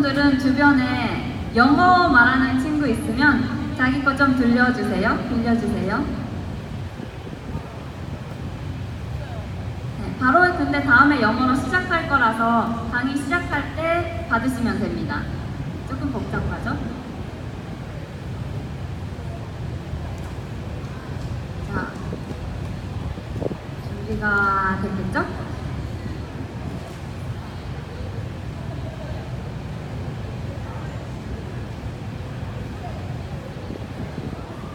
여러분들은 주변에 영어 말하는 친구 있으면 자기 거 좀 들려주세요. 네, 바로 근데 다음에 영어로 시작할 거라서 강의 시작할 때 받으시면 됩니다. 조금 복잡하죠? 자, 준비가 됐겠죠?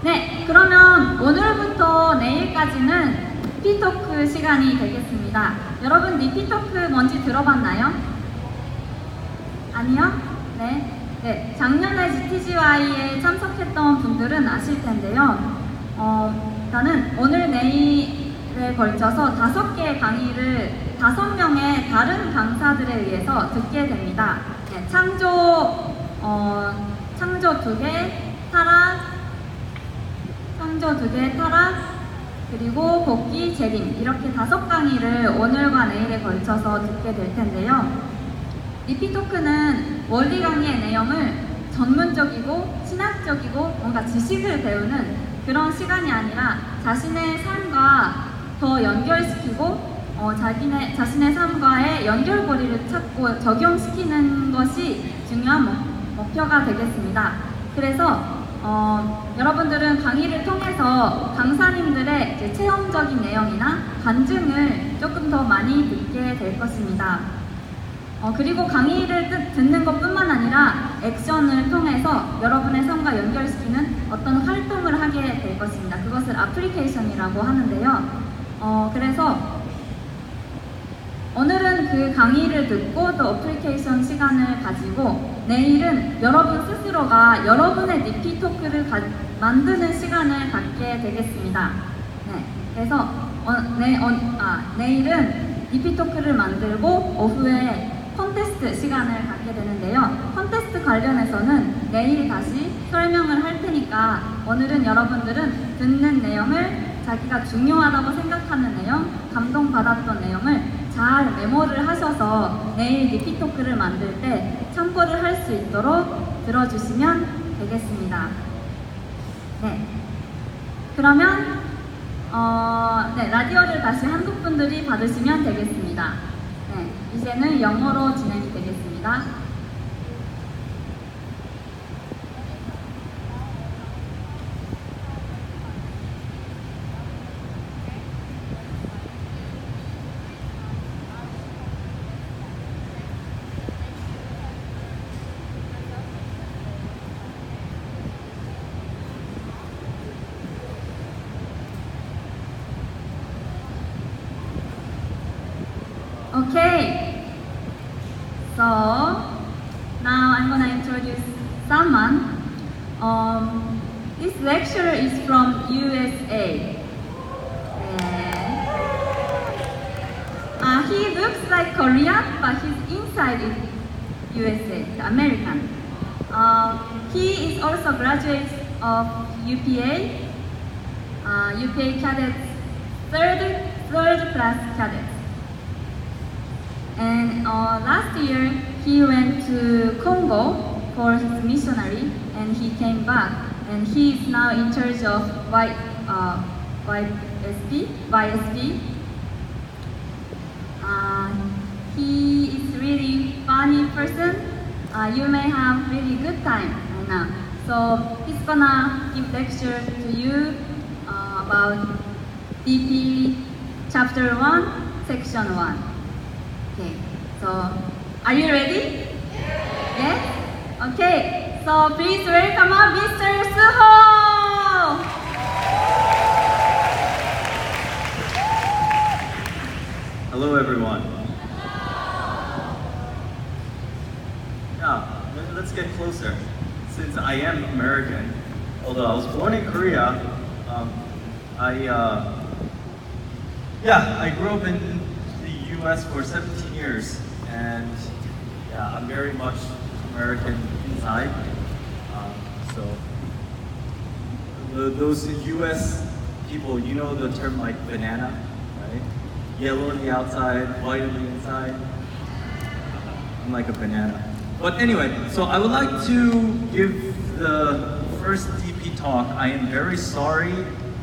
네, 그러면 오늘부터 내일까지는 니피토크 시간이 되겠습니다. 여러분 니피토크 뭔지 들어봤나요? 아니요? 네, 작년에 GTGY에 참석했던 분들은 아실 텐데요. 일단은 오늘 내일에 걸쳐서 5개의 강의를 5명의 다른 강사들에 의해서 듣게 됩니다. 네, 창조 2개, 타락, 그리고 복귀, 재림 이렇게 5강의를 오늘과 내일에 걸쳐서 듣게 될 텐데요. 니피토크는 원리 강의의 내용을 전문적이고 신학적이고 뭔가 지식을 배우는 그런 시간이 아니라 자신의 삶과 더 연결시키고 자신의 삶과의 연결고리를 찾고 적용시키는 것이 중요한 목표가 되겠습니다. 그래서 여러분들은 강의를 통해서 강사님들의 이제 체험적인 내용이나 간증을 조금 더 많이 듣게 될 것입니다. 그리고 강의를 듣는 것뿐만 아니라 액션을 통해서 여러분의 삶과 연결시키는 어떤 활동을 하게 될 것입니다. 그것을 애플리케이션이라고 하는데요. 그래서 오늘은 그 강의를 듣고 또 애플리케이션 시간을 가지고 내일은 여러분 스스로가 여러분의 니피토크를 만드는 시간을 갖게 되겠습니다. 네, 그래서 내일은 니피토크를 만들고 오후에 콘테스트 시간을 갖게 되는데요. 콘테스트 관련해서는 내일 다시 설명을 할 테니까 오늘은 여러분들은 듣는 내용을 자기가 중요하다고 생각하는 내용, 감동받았던 내용을 잘 메모를 하셔서 내일 니피토크를 만들 때 참고를 할 수 있도록 들어주시면 되겠습니다. 네, 그러면 라디오를 다시 한국 분들이 받으시면 되겠습니다. 네, 이제는 영어로 진행이 되겠습니다. Okay, so now I'm gonna introduce someone. This lecturer is from USA. He looks like Korean, but he's inside USA, American. He is also a graduate of UPA, UPA cadets, third class cadets. And last year he went to Congo for his missionary, and he came back, and he is now in charge of YSP. He is really funny person. You may have really good time right now. So he's gonna give lecture to you about DP Chapter 1, Section 1. Okay, so are you ready? Yes? Okay, so please welcome Mr. Suho! Hello everyone. Yeah, let's get closer. Since I am American, although I was born in Korea, I grew up in the US for 17 years, and yeah, I'm very much American inside. So those US people, you know the term like banana, right? Yellow on the outside, white on the inside. I'm like a banana. But anyway, so I would like to give the first DP talk. I am very sorry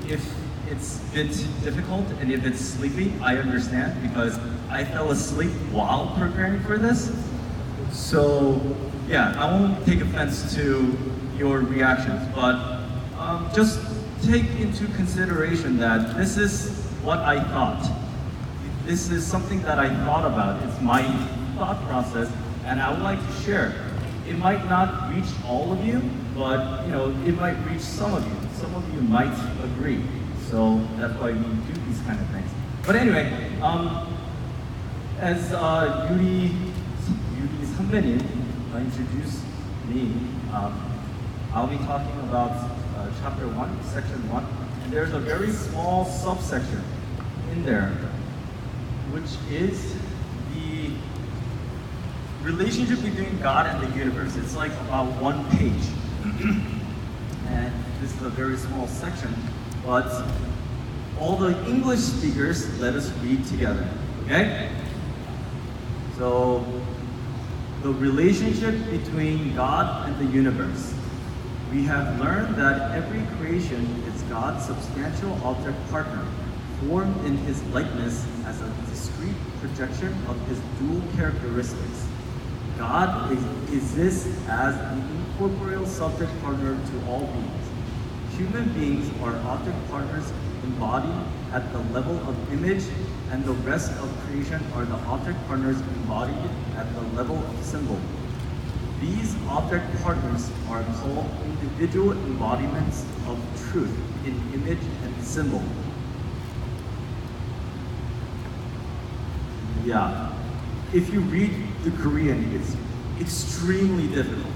if it's a bit difficult and if it's sleepy. I understand because I fell asleep while preparing for this. So yeah, I won't take offense to your reactions, but just take into consideration that this is what I thought. This is something that I thought about. It's my thought process, and I would like to share. It might not reach all of you, but it might reach some of you. Some of you might agree. So that's why we do these kind of things. But anyway, as Yuri 선배님 introduced me, I'll be talking about chapter 1, section 1, and there's a very small subsection in there, which is the relationship between God and the universe. It's like about 1 page. And this is a very small section, but all the English speakers, let us read together, okay? So, the relationship between God and the universe. We have learned that every creation is God's substantial object partner, formed in his likeness as a discrete projection of his dual characteristics. God exists as the incorporeal subject partner to all beings. Human beings are object partners embodied at the level of image, and the rest of creation are the object partners embodied at the level of symbol. These object partners are called individual embodiments of truth in image and symbol. Yeah, if you read the Korean, it's extremely difficult.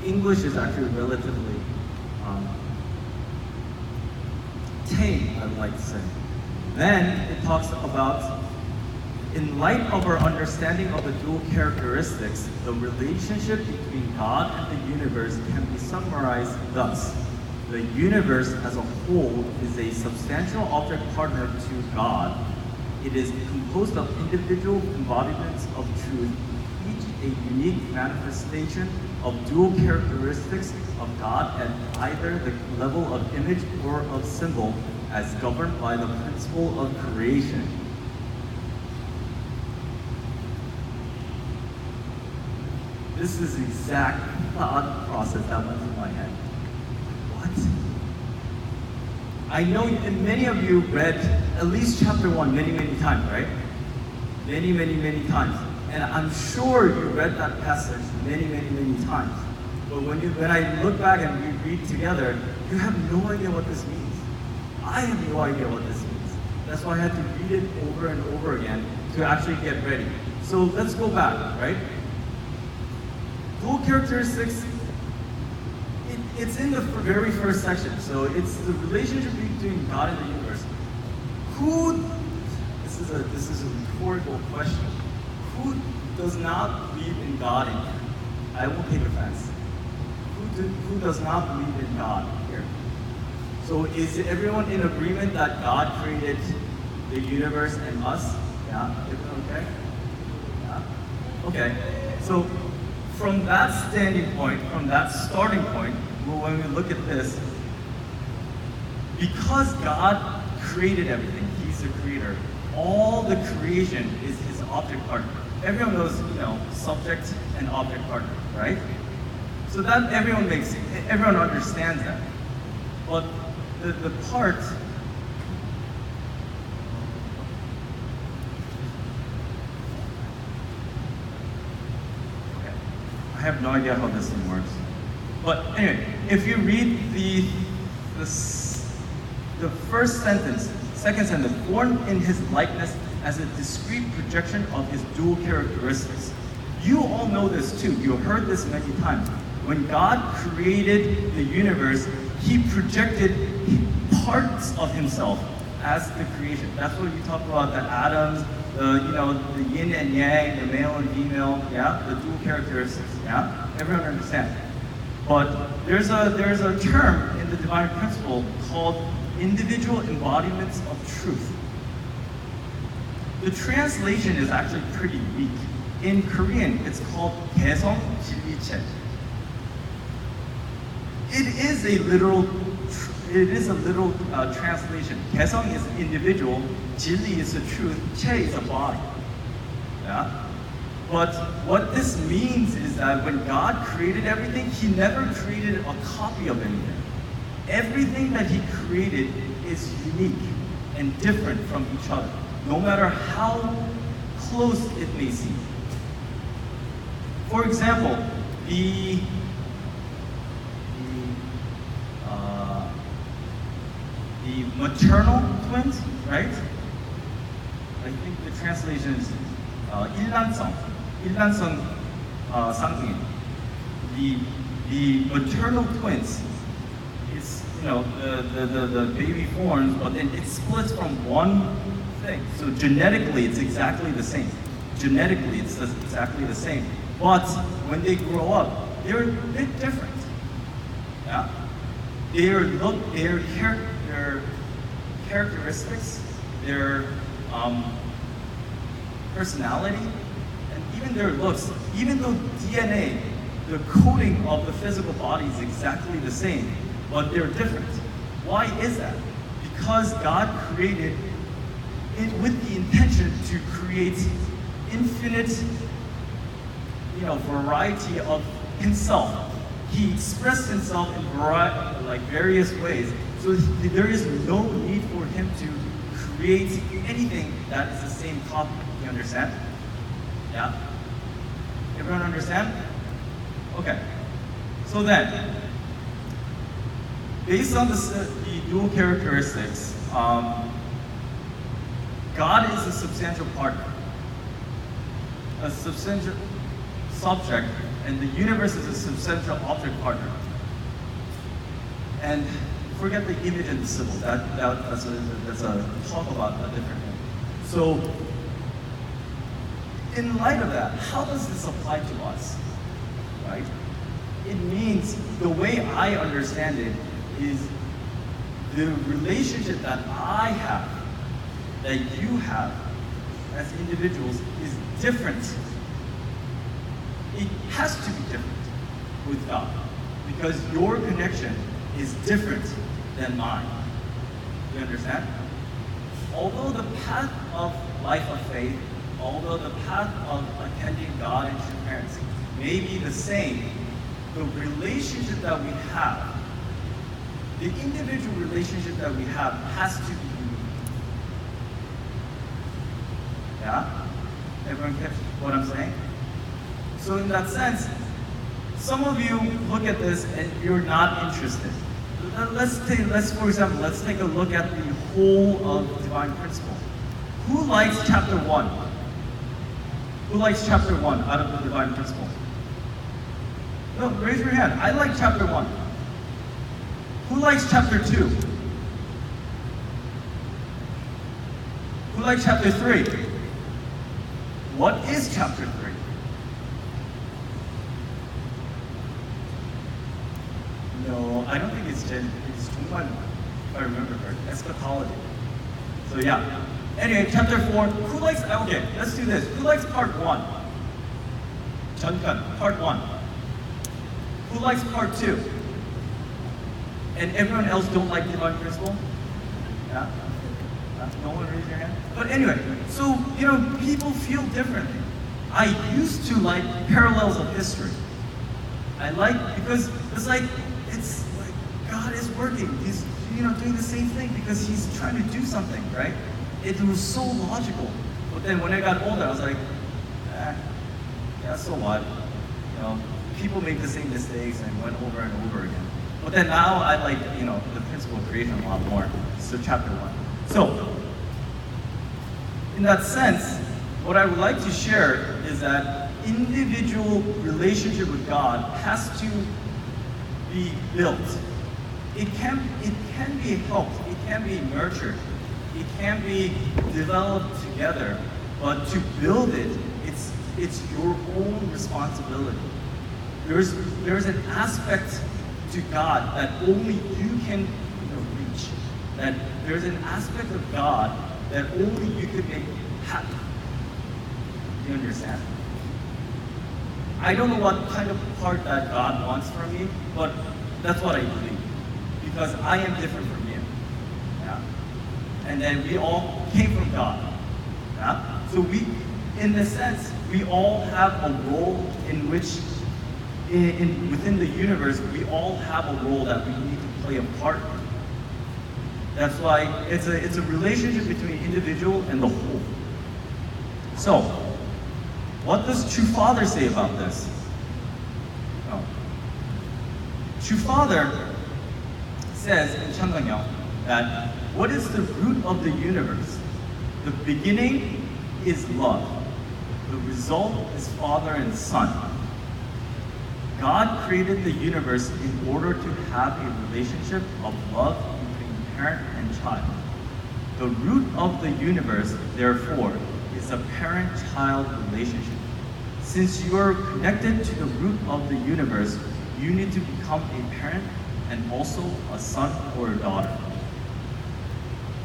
English is actually relatively tame, I'd like to say. Then it talks about, in light of our understanding of the dual characteristics, the relationship between God and the universe can be summarized thus. The universe as a whole is a substantial object partner to God. It is composed of individual embodiments of truth, each a unique manifestation of dual characteristics of God at either the level of image or of symbol, as governed by the principle of creation. This is the exact thought process that went through my head. What? I know many of you read at least chapter 1 many, many times, right? Many, many, many times. And I'm sure you read that passage many, many, many times. But when I look back and we read together, you have no idea what this means. I have no idea what this means. That's why I had to read it over and over again to actually get ready. So let's go back, right? Dual characteristics, it's in the very first section. So it's the relationship between God and the universe. This is a rhetorical question. Who does not believe in God in here? I won't take offense. Who does not believe in God here? So is everyone in agreement that God created the universe and us? Yeah? Everyone okay? Yeah? Okay. So from that standing point, from that starting point, when we look at this, because God created everything, He's the creator, all the creation is His object partner. Everyone knows, subject and object partner, right? So that everyone understands that. But the part, okay, I have no idea how this thing works. But anyway, if you read the first sentence, second sentence, formed in his likeness as a discrete projection of his dual characteristics. You all know this too. You heard this many times. When God created the universe, He projected parts of Himself as the creation. That's what you talk about, the atoms, the yin and yang, the male and female, yeah, the dual characteristics, yeah. Everyone understands. But there's a term in the divine principle called individual embodiments of truth. The translation is actually pretty weak. In Korean, it's called 개성 진리체. It is a literal translation. 개성 is individual, 진리 is the truth, 체 is a body. Yeah? But what this means is that when God created everything, He never created a copy of anything. Everything that He created is unique and different from each other, no matter how close it may seem. For example, the maternal twins, right? I think the translation is 일란성 쌍둥이. The maternal twins is, you know, the baby forms, but then it splits from one thing. So genetically, it's exactly the same. Genetically, it's exactly the same. But when they grow up, they're a bit different. Yeah? Their characteristics, their personality, and even their looks, even though DNA, the coding of the physical body is exactly the same, but they're different. Why is that? Because God created it with the intention to create infinite, you know, variety of Himself. He expressed Himself in various ways. So there is no need for Him to create anything that is the same copy. You understand? Yeah? Everyone understand? Okay. So then, based on the dual characteristics, God is a substantial partner, a substantial subject, and the universe is a substantial object partner. And forget the image and the symbol. That's a talk about a different thing. So, in light of that, how does this apply to us? Right? It means, the way I understand it is the relationship that I have, that you have as individuals is different. It has to be different with God, because your connection is different than mine. You understand? Although the path of life of faith, although the path of attending God and true parents may be the same, the relationship that we have, the individual relationship that we have has to be unique. Yeah? Everyone catch what I'm saying? So in that sense, some of you look at this and you're not interested. For example, let's take a look at the whole of Divine Principle. Who likes chapter 1? Who likes chapter 1 out of the Divine Principle? No, raise your hand. I like chapter 1. Who likes chapter 2? Who likes chapter 3? What is chapter 3? No, I don't think it's 정말, if I remember correctly, eschatology. So yeah. Anyway, chapter 4, who likes, okay, let's do this. Who likes part 1? 전편, part 1. Who likes part 2? And everyone else don't like Divine Principle? Yeah? No one raise your hand? But anyway, so, you know, people feel differently. I used to like parallels of history. I like, because it's like God is working. He's, you know, doing the same thing because He's trying to do something, right? It was so logical. But then when I got older, I was like, yeah, so what? You know, people make the same mistakes and went over and over again. But then now I like, you know, the principle of creation a lot more. So chapter 1. So, in that sense, what I would like to share is that individual relationship with God has to be built. It can be helped, it can be nurtured, it can be developed together, but to build it, it's your own responsibility. There's an aspect to God that only you can reach. That there's an aspect of God that only you can make happen. Do you understand? I don't know what kind of part that God wants from me, but that's what I believe. Because I am different from you. Yeah? And then we all came from God. Yeah? So we, in a sense, we all have a role in which, within the universe, we all have a role that we need to play a part in. That's why it's a relationship between individual and the whole. So, what does True Father say about this? Oh. True Father says in Seonghwa that what is the root of the universe? The beginning is love. The result is Father and Son. God created the universe in order to have a relationship of love between parent and child. The root of the universe, therefore, is a parent-child relationship. Since you are connected to the root of the universe, you need to become a parent and also a son or a daughter.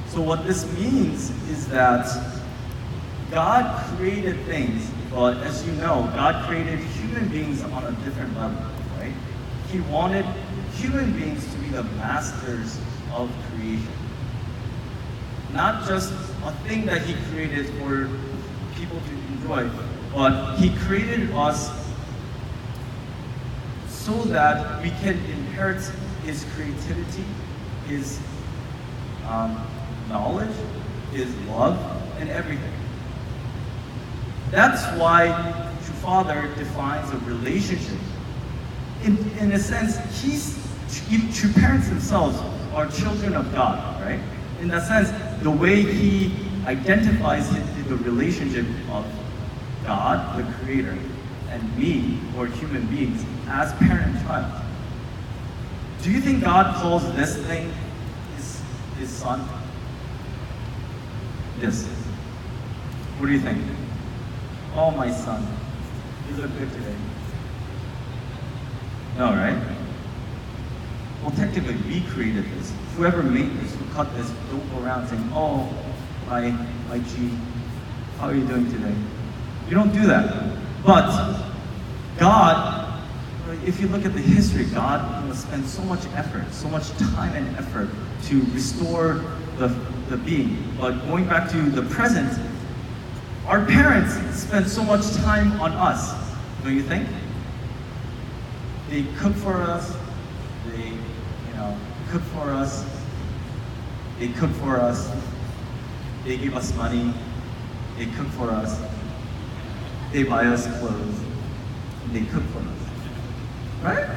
So what this means is that God created things, but as you know, God created human beings on a different level, right? He wanted human beings to be the masters of creation. Not just a thing that He created for people to enjoy, but He created us so that we can inherit His creativity, His knowledge, His love, and everything. That's why True Father defines a relationship. In a sense, true parents themselves are children of God, right? In that sense, the way He identifies the relationship of God, the Creator, and me, or human beings, as parent and child. Do you think God calls this thing His Son? Yes. What do you think? Oh, my son, you look good today. No, right? Well, technically, we created this. Whoever made this, who cut this, don't go around saying, oh, my G, how are you doing today? You don't do that. But God, if you look at the history, God spent so much effort, so much time and effort to restore the being. But going back to the present, our parents spend so much time on us, don't you think? They cook for us, they cook for us, they cook for us, they give us money, they cook for us, they buy us clothes, and they cook for us. Right?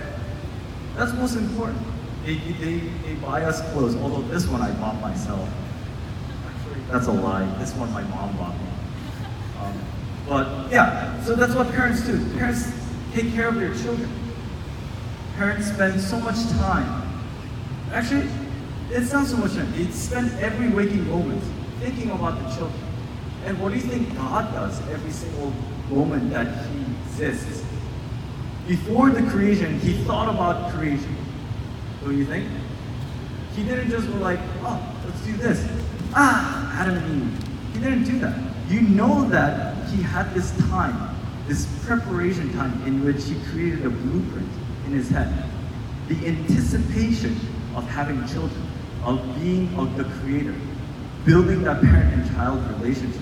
That's most important. They buy us clothes, although this one I bought myself. Actually, that's a lie. This one my mom bought me. But yeah, so that's what parents do. Parents take care of their children. Parents spend so much time. Actually, it's not so much time. They spend every waking moment thinking about the children. And what do you think God does every single moment that He exists? Before the creation, He thought about creation. Don't you think? He didn't just go like, oh, let's do this. Adam and Eve. He didn't do that. You know that He had this time, this preparation time in which He created a blueprint in His head. The anticipation of having children, of being of the Creator, building that parent and child relationship.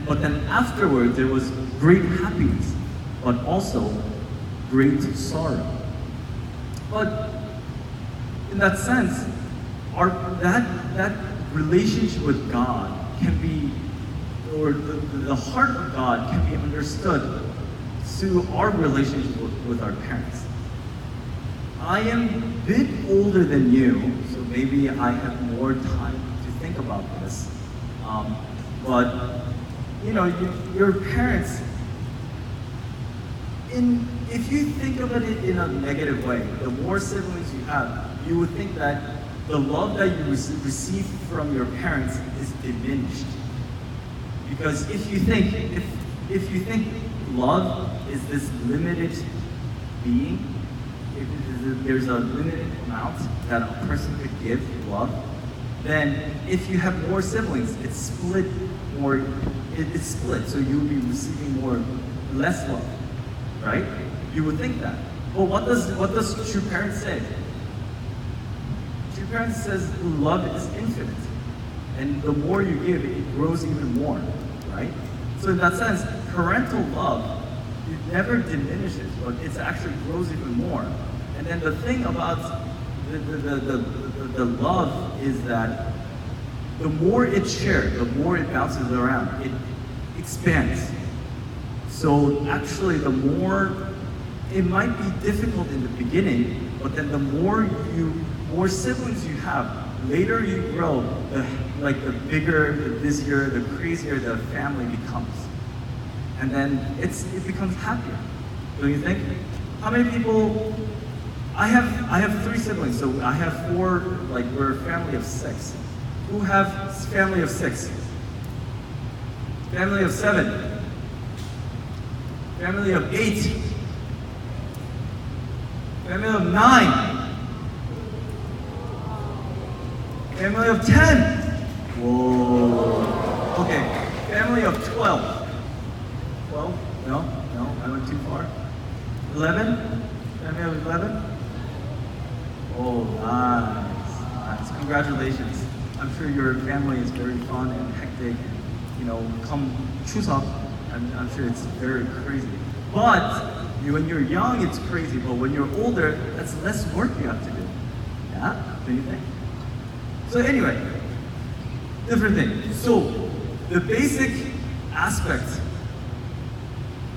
But then afterward, there was great happiness, but also great sorrow. But in that sense, that relationship with God can be, or the heart of God can be understood through our relationship with our parents. I am a bit older than you, so maybe I have more time to think about this. But your parents, if you think of it in a negative way, the more siblings you have, you would think that the love that you receive from your parents is diminished. Because if you think love is this limited being, if there's a limited amount that a person could give love, then if you have more siblings, it's split, so you'll be receiving less love. right? You would think that. But what does true parents say? True parents says love is infinite. And the more you give, it grows even more, right? So in that sense, parental love, it never diminishes, but it actually grows even more. And then the thing about the love is that the more it's shared, the more it bounces around, it expands. So actually, the more, it might be difficult in the beginning, but then the more siblings you have, later you grow, the bigger, the busier, the crazier the family becomes. And then it becomes happier, don't you think? How many people, I have 3 siblings, so I have 4, we're a family of 6. Who have family of 6? Family of 7? Family of 8? Family of 9? Family of 10? Whoa. Okay, family of 12. 12? No, I went too far. 11? Family of 11? Oh, nice. Congratulations. I'm sure your family is very fun and hectic. Come Chuseok, I'm sure it's very crazy. But when you're young, it's crazy. But when you're older, that's less work you have to do. Yeah? Do you think? So anyway, different thing. So the basic aspect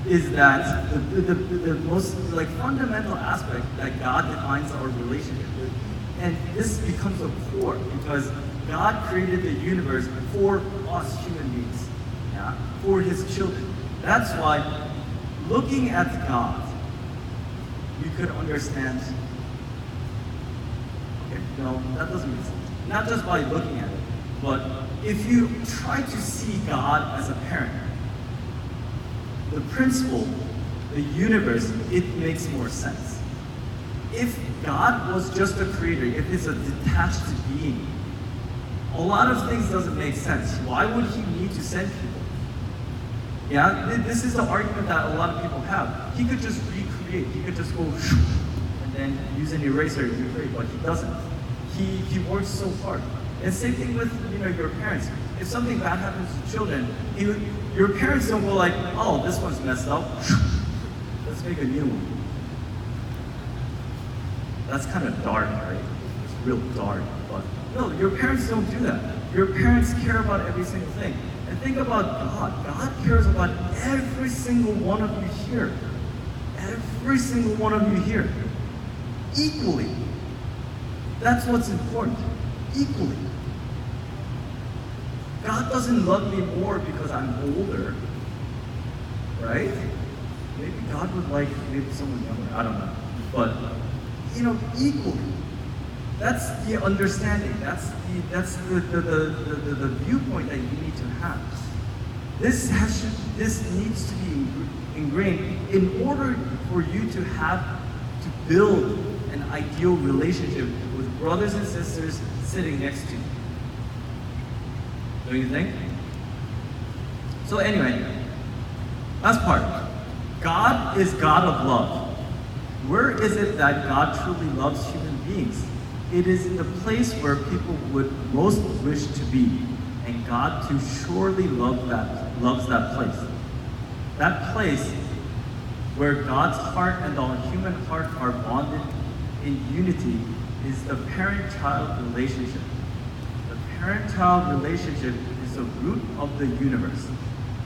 is that the most fundamental aspect that God defines our relationship with, and this becomes a core because God created the universe for us human beings, yeah, for His children. That's why looking at God, you could understand. Okay, no, that doesn't make sense. Not just by looking at it, but if you try to see God as a parent, the principle, the universe, it makes more sense. If God was just a creator, if it's a detached being, a lot of things doesn't make sense. Why would He need to send people? Yeah, this is the argument that a lot of people have. He could just recreate. He could just go and then use an eraser to recreate, but He doesn't. He works so hard. And same thing with your parents. If something bad happens to children, your parents don't go like, oh, this one's messed up. Let's make a new one. That's kind of dark, right? It's real dark. But no, your parents don't do that. Your parents care about every single thing. And think about God. God cares about every single one of you here. Every single one of you here. Equally. That's what's important. Equally. God doesn't love me more because I'm older, right? Maybe God would like maybe someone younger, I don't know. But, equally. That's the understanding. That's the viewpoint that you need to have. This needs to be ingrained in order for you to build an ideal relationship with brothers and sisters sitting next to you. Don't you think? So anyway, last part. God is God of love. Where is it that God truly loves human beings? It is in the place where people would most wish to be, and God too surely loves that place. That place where God's heart and the human heart are bonded in unity is the parent-child relationship. The parent-child relationship is the root of the universe.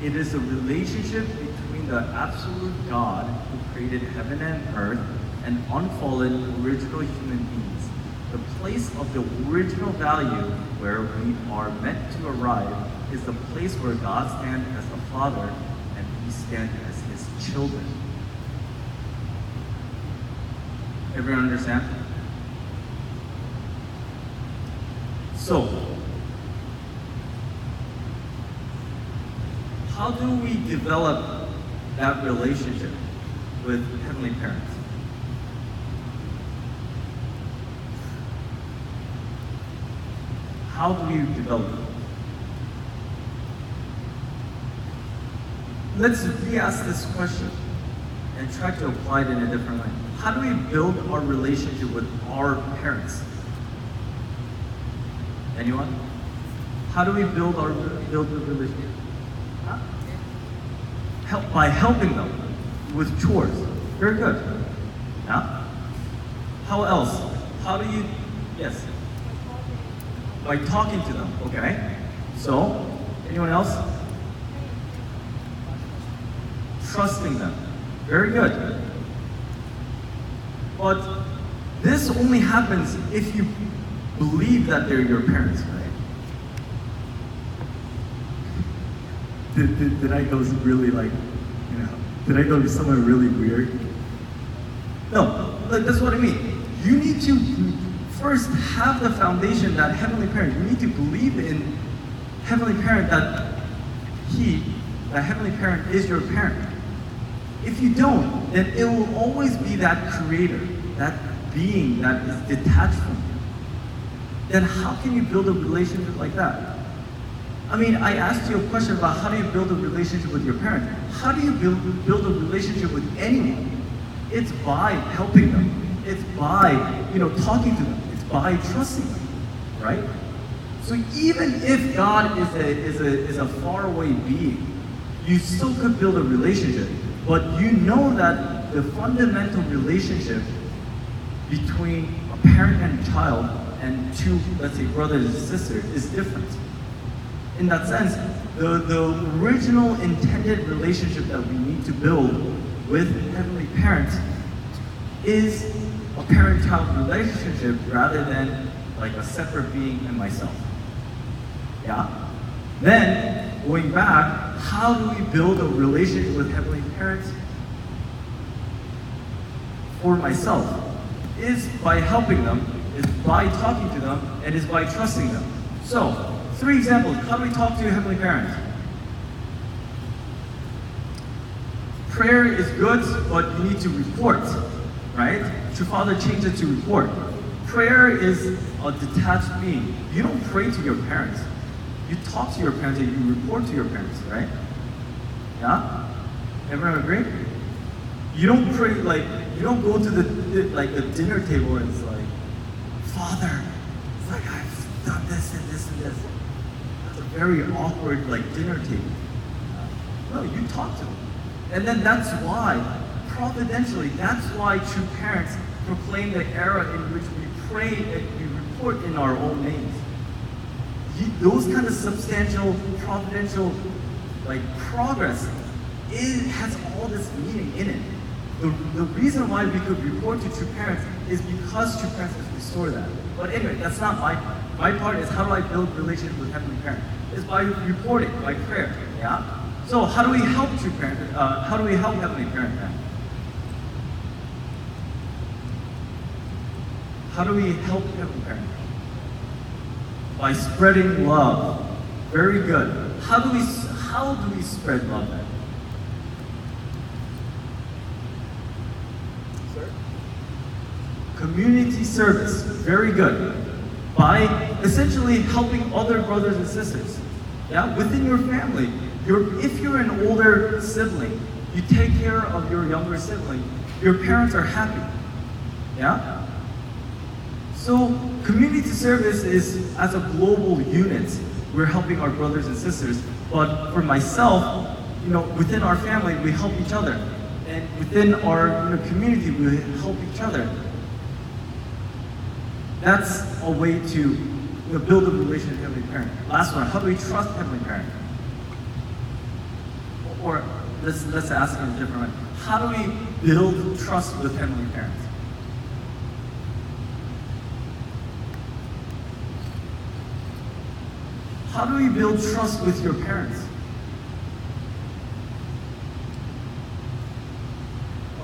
It is a relationship between the absolute God who created heaven and earth and unfallen original human beings. The place of the original value where we are meant to arrive is the place where God stands as the Father and we stand as His children. Everyone understand? So, how do we develop that relationship with Heavenly Parents? How do we develop it? Let's re-ask this question. and try to apply it in a different way. How do we build our relationship with our parents? Anyone? How do we build the relationship? Huh? By helping them with chores. Very good. Yeah? How else? How do you, yes? By talking to them, okay? So, anyone else? Trusting them. Very good. But this only happens if you believe that they're your parents, right? Did I go really like, you know, did I go somewhere really weird? No, that's what I mean. You need to first have the foundation that Heavenly Parent, you need to believe in Heavenly Parent that Heavenly Parent is your parent. If you don't, then it will always be that creator, that being that is detached from you. Then how can you build a relationship like that? I mean, I asked you a question about how do you build a relationship with your parent. How do you build a relationship with anyone? It's by helping them. It's by, talking to them. It's by trusting them, right? So even if God is a faraway being, you still could build a relationship. But you know that the fundamental relationship between a parent and a child and two, let's say, brothers and sisters is different. In that sense, the original intended relationship that we need to build with Heavenly Parent is a parent-child relationship rather than like a separate being and myself. Yeah? Then, going back, how do we build a relationship with Heavenly Parents for myself? Is by helping them, is by talking to them, and is by trusting them. So, 3 examples. How do we talk to your Heavenly Parent? Prayer is good, but you need to report, right? True Father changed it to report. Prayer is a detached being. You don't pray to your parents. You talk to your parents and you report to your parents, right? Yeah? Everyone agree? You don't pray, you don't go to the dinner table and it's like, Father, it's like I've done this and this and this. That's a very awkward dinner table. No, you talk to them. And then that's why, providentially, that's why true parents proclaim the era in which we pray and we report in our own names. Those kind of substantial, providential, progress, it has all this meaning in it. The reason why we could report to true parents is because true parents has restored that. But anyway, that's not my part. My part is how do I build relationship with Heavenly Parent? It's by reporting, by prayer. Yeah. So how do we help true parent? How do we help Heavenly Parent then? How do we help Heavenly Parent? By spreading love. Very good. How do we spread love then? Sir? Community service. Very good. By essentially helping other brothers and sisters. Yeah, within your family. If you're an older sibling, you take care of your younger sibling, your parents are happy. Yeah? So community service is, as a global unit, we're helping our brothers and sisters. But for myself, within our family, we help each other. And within our community, we help each other. That's a way to build a relationship with Heavenly Parent. Last one, how do we trust Heavenly Parent? Or let's ask it in a different way. How do we build trust with Heavenly Parent? How do we build trust with your parents?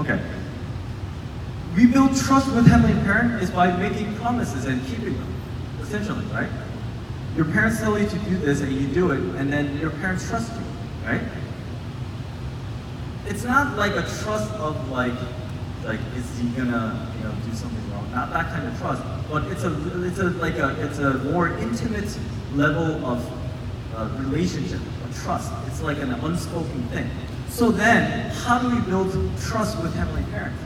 Okay. We build trust with Heavenly Parent is by making promises and keeping them, essentially, right? Your parents tell you to do this and you do it, and then your parents trust you, right? It's not like a trust of is he gonna do something wrong? Not that kind of trust, but it's a more intimate level of relationship, of trust. It's like an unspoken thing. So then, how do we build trust with Heavenly Parent?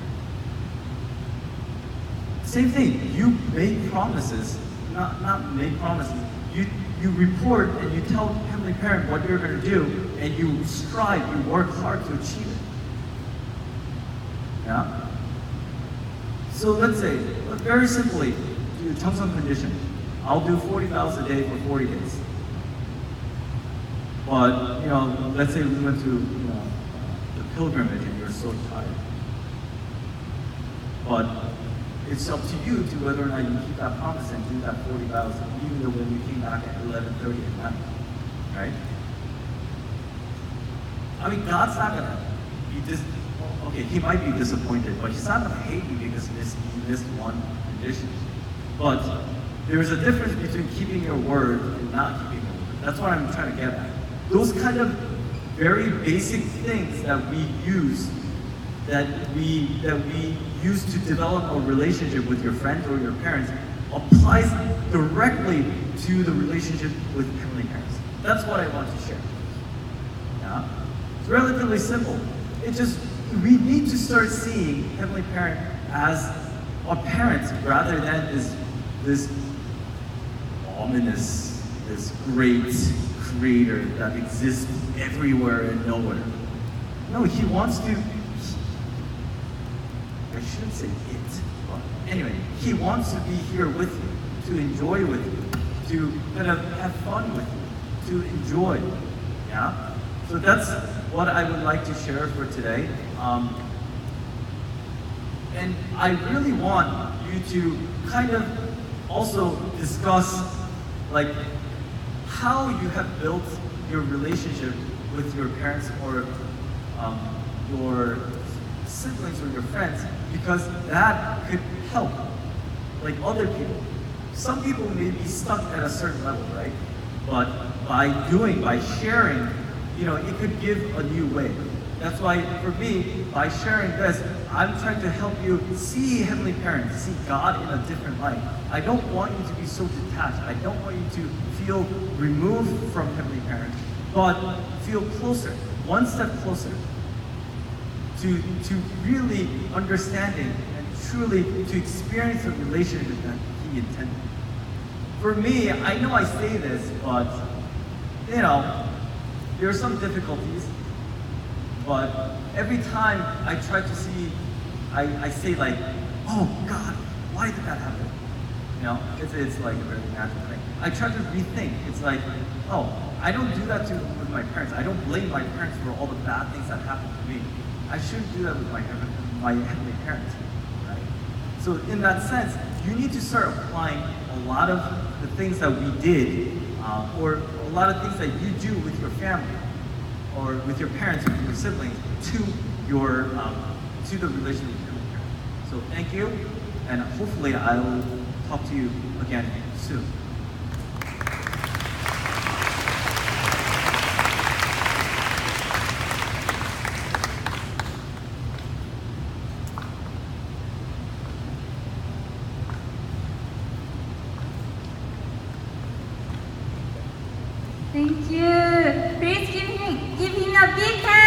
Same thing, you make promises, not make promises. You report and you tell Heavenly Parent what you're going to do, and you strive, you work hard to achieve it. Yeah? So let's say, very simply, do 청선 condition. I'll do 40 vows a day for 40 days. But, let's say we went to, the pilgrimage and you're so tired. But it's up to you to whether or not you keep that promise and do that 40 vows, even though when you came back at 11:30 at night, right? I mean, God's not gonna be okay, he might be disappointed, but he's not gonna hate you because you missed one condition. But there's a difference between keeping your word and not keeping your word. That's what I'm trying to get at. Those kind of very basic things that we use to develop a relationship with your friends or your parents applies directly to the relationship with Heavenly Parents. That's what I want to share. Yeah? It's relatively simple. We need to start seeing Heavenly Parent as our parents rather than this ominous, this great creator that exists everywhere and nowhere. No, he wants to, I shouldn't say it, but anyway, he wants to be here with you, to enjoy with you, to kind of have fun with you, to enjoy, yeah? So that's what I would like to share for today. And I really want you to kind of also discuss like how you have built your relationship with your parents or your siblings or your friends, because that could help like other people. Some people may be stuck at a certain level, right? But by sharing, it could give a new way. That's why for me, by sharing this, I'm trying to help you see Heavenly Parent, see God in a different light. I don't want you to be so detached. I don't want you to feel removed from Heavenly Parent, but feel closer, one step closer to really understanding and truly to experience a relationship that He intended. For me, I know I say this, but there are some difficulties. But every time I try to see, I say like, oh God, why did that happen? It's like a very natural thing. I try to rethink. It's like, oh, I don't do that with my parents. I don't blame my parents for all the bad things that happened to me. I shouldn't do that with my Heavenly Parents, right? So in that sense, you need to start applying a lot of the things that we did, or a lot of things that you do with your family, or with your parents or with your siblings, to the relationship with your parents. So thank you, and hopefully I will talk to you again soon. Thank you. Please give him a big hand.